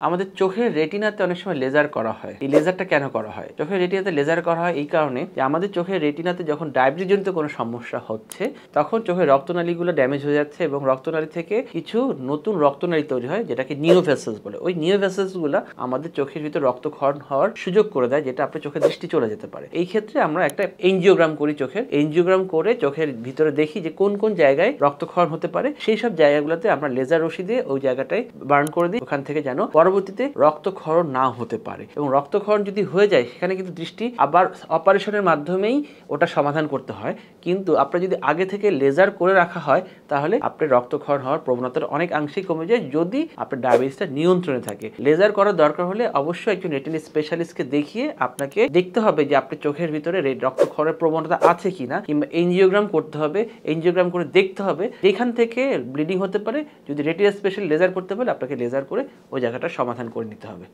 আমাদের চোখের রেটিনাতে অনেক সময় লেজার করা হয়। এই লেজারটা কেন করা হয়? চোখের রেটিনাতে লেজার করা হয় এই কারণে যে আমাদের চোখের রেটিনাতে যখন ডায়াবেটিসজনিত কোনো সমস্যা হচ্ছে তখন চোখের রক্তনালীগুলো ড্যামেজ হয়ে যাচ্ছে এবং রক্তনালী থেকে কিছু নতুন রক্তনালী তৈরি হয় যেটাকে নিও ভেসেলস বলে। ওই নিও ভেসেলসগুলো আমাদের চোখের ভিতর রক্তক্ষরণ হওয়ার সুযোগ করে দেয়, যেটা আপনার চোখের দৃষ্টি চলে যেতে পারে। এই ক্ষেত্রে আমরা একটা এনজিওগ্রাম করি, চোখের এনজিওগ্রাম করে চোখের ভিতরে দেখি যে কোন কোন জায়গায় রক্তক্ষরণ হতে পারে। সেই সব জায়গাগুলোতে আমরা লেজার রশি দিয়ে ওই জায়গাটায় বার্ন করে দিই, ওখান থেকে যেন পরবর্তীতে রক্তক্ষরণ না হতে পারে। এবং রক্তক্ষরণ যদি হয়ে যায় সেখানে কিন্তু দৃষ্টি আবার অপারেশনের মাধ্যমেই ওটা সমাধান করতে হয়। কিন্তু আপনার যদি আগে থেকে লেজার করে রাখা হয় তাহলে আপনার রক্তক্ষরণ হওয়ার প্রবণতাটা অনেকাংশেই কমে যায়, যদি আপনার ডায়াবেটিসটা নিয়ন্ত্রণে থাকে। লেজার করার দরকার হলে অবশ্যই একজন রেটিনা স্পেশালিস্টকে দেখিয়ে আপনাকে দেখতে হবে যে আপনার চোখের ভিতরে রক্তক্ষরণের প্রবণতা আছে কিনা, কিংবা এনজিওগ্রাম করতে হবে। এনজিওগ্রাম করে দেখতে হবে যেখান থেকে ব্লিডিং হতে পারে। যদি রেটিনা স্পেশাল লেজার করতে পারে আপনাকে লেজার করে ওই জায়গাটা সমাধান করে নিতে হবে।